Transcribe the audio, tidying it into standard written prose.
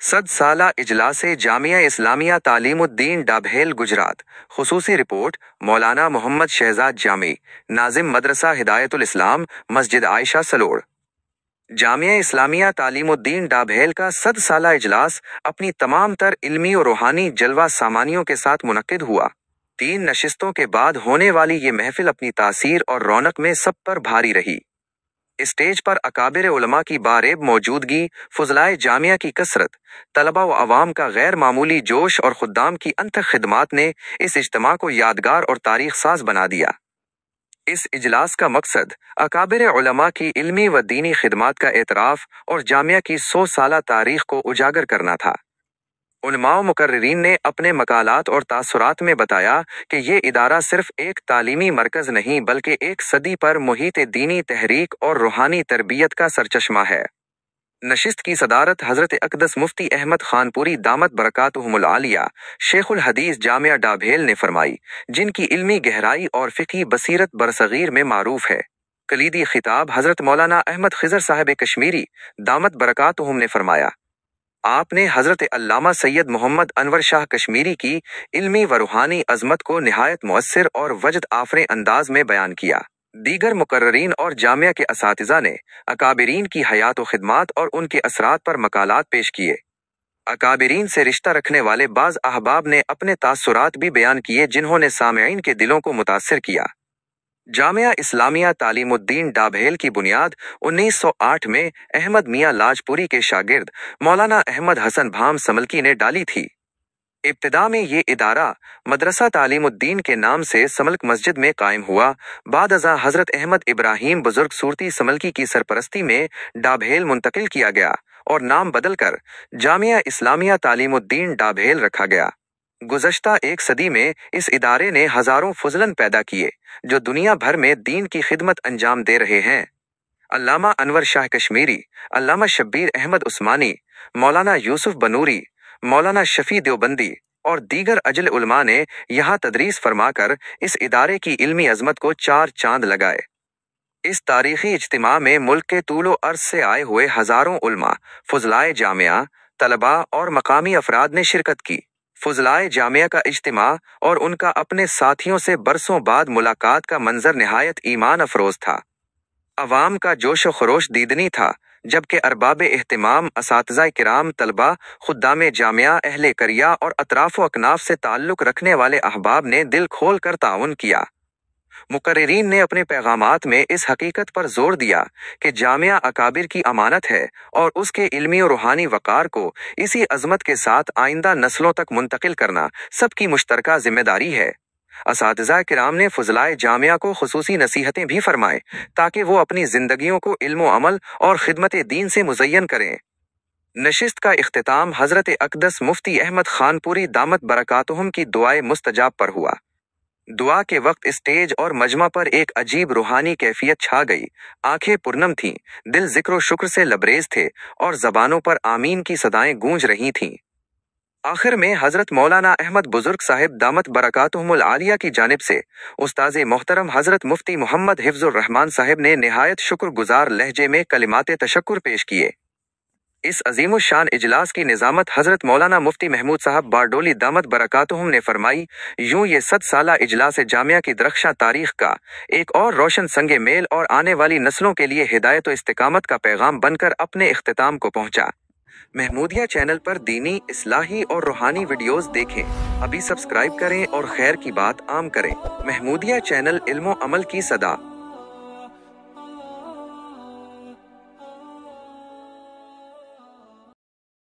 सद साला इजलास जामिया इस्लामिया तालीम उद्दीन डाबहेल गुजरात। खुसूसी रिपोर्ट मौलाना मोहम्मद शहजाद जामी, नाजिम मदरसा हिदायतुल इस्लाम, मस्जिद आयशा सलोड़। जामिया इस्लामिया तालीम उद्दीन डाबहेल का सद साला इजलास अपनी तमाम तर इल्मी और रूहानी जलवा सामानियों के साथ मुनक्किद हुआ। 3 नशिस्तों के बाद होने वाली ये महफिल अपनी तासीर और रौनक में सब पर भारी रही। स्टेज पर अकाबिर उलमा की बारेब मौजूदगी, फुज़लाए जामिया की कसरत, तलबा व अवाम का गैर मामूली जोश और खुद्दाम की अनथक खिदमात ने इस इज्तिमा को यादगार और तारीख साज बना दिया। इस इजलास का मकसद अकाबिर उलमा की इल्मी व दीनी खिदमात का एतराफ़ और जामिया की 100 साला तारीख को उजागर करना था। उलमा व मुकर्रिरीन ने अपने मकालात और तासुरात में बताया कि ये इदारा सिर्फ एक तालीमी मरकज़ नहीं बल्कि एक सदी पर मुहीत दीनी तहरीक और रूहानी तरबियत का सरचश्मा है। नशिस्त की सदारत हज़रत अक़दस मुफ्ती अहमद खानपुरी दामत बरकातुहुमुल आलिया, शेखुल हदीस जामिया डाबहेल ने फरमाई, जिनकी इल्मी गहराई और फ़िक़ही बसीरत बरसगीर में मारूफ है। कलीदी खिताब हज़रत मौलाना अहमद ख़िज़र साहिब कश्मीरी दामत बरकातुहुम ने फरमाया। आपने हज़रत अल्लामा सैयद मोहम्मद अनवर शाह कश्मीरी की इल्मी व रूहानी अज़मत को निहायत मुअस्सिर और वजद आफ़रे अंदाज में बयान किया। दीगर मुकर्ररीन और जामिया के असातिज़ा ने अकाबिरीन की हयात व खिदमात और उनके असरात पर मकालात पेश किए। अकाबिरीन से रिश्ता रखने वाले बाज़ अहबाब ने अपने तासुरात भी बयान किए जिन्होंने सामईन के दिलों को मुतासिर किया। जामिया इस्लामिया तालीमुद्दीन डाबहेल की बुनियाद 1908 में अहमद मियाँ लाजपुरी के शागिर्द मौलाना अहमद हसन भाम समलकी ने डाली थी। इब्तिदा में ये इदारा मदरसा तालीमुद्दीन के नाम से समल्क मस्जिद में कायम हुआ। बाद अज़ा हज़रत अहमद इब्राहीम बुजुर्ग सूरती समलकी की सरपरस्ती में डाबहेल मुंतकिल किया गया और नाम बदलकर जामिया इस्लामिया तालीमुद्दीन डाबहेल रखा गया। गुज़श्ता एक सदी में इस इदारे ने हज़ारों फजलन पैदा किए जो दुनिया भर में दीन की खिदमत अंजाम दे रहे हैं। अल्लामा अनवर शाह कश्मीरी, अल्लामा शब्बीर अहमद उस्मानी, मौलाना यूसुफ बनूरी, मौलाना शफी देवबंदी और दीगर अजल उलमा ने यहाँ तदरीस फरमाकर इस इदारे की इल्मी अजमत को 4 चांद लगाए। इस तारीखी इज्तिमा में मुल्क के तूलो अर्ज से आए हुए हज़ारों उलमा, फुज़लाए जामिया, तलबा और मकामी अफराद ने शिरकत की। फुज़लाए जामिया का इज्तिमा और उनका अपने साथियों से बरसों बाद मुलाकात का मंजर निहायत ईमान अफरोज था। अवाम का जोश व खरोश दीदनी था, जबकि अरबाब एहतिमाम असातिज़ा किराम, तलबा, खुद्दाम जामिया, अहले करिया और अतराफ़ व अकनाफ से ताल्लुक़ रखने वाले अहबाब ने दिल खोल कर ताउन किया। मुकर्रिरीन ने अपने पैगामात में इस हकीकत पर जोर दिया कि जामिया अकाबिर की अमानत है और उसके इल्मी और रूहानी वक़ार को इसी अज़मत के साथ आइंदा नस्लों तक मुंतकिल करना सबकी मुश्तरका जिम्मेदारी है। असातिज़ा किराम ने फुज़लाए जामिया को खुसूसी नसीहतें भी फरमाए ताकि वो अपनी ज़िंदगियों को इल्म व अमल और खिदमत दीन से मुज़य्यन करें। नशिस्त का इख्तिताम हज़रत अक़दस मुफ्ती अहमद खानपुरी दामत बरकातुहुम की दुआए मुस्तजाब पर हुआ। दुआ के वक्त स्टेज और मजमा पर एक अजीब रूहानी कैफियत छा गई। आंखें पुरनम थीं, दिल ज़िक्र व शुक्र से लबरेज थे और ज़बानों पर आमीन की सदाएं गूंज रही थीं। आखिर में हज़रत मौलाना अहमद बुजुर्ग साहिब दामत बरकातुहुमुल आलिया की जानिब से उस्ताज़े मोहतरम हज़रत मुफ्ती मोहम्मद हिफ्ज़ुर रहमान साहिब ने निहायत शुक्रगुजार लहजे में कलिमाते तशक्कुर पेश किए। इस अजीम शान इजलास की निज़ामत हज़रत मौलाना मुफ्ती महमूद साहब बारडोली दामत बरकातुहुम ने फरमाई। यूं ये 100 साला इजलास जामिया की दरख्शां तारीख का एक और रोशन संगे मेल और आने वाली नस्लों के लिए हिदायत व इस्तिकामत का पैगाम बनकर अपने इख्तिताम को पहुंचा। महमूदिया चैनल पर दीनी, इस्लाही और रूहानी वीडियोस देखें। अभी सब्सक्राइब करें और खैर की बात आम करें। महमूदिया चैनल इल्म व अमल की सदा।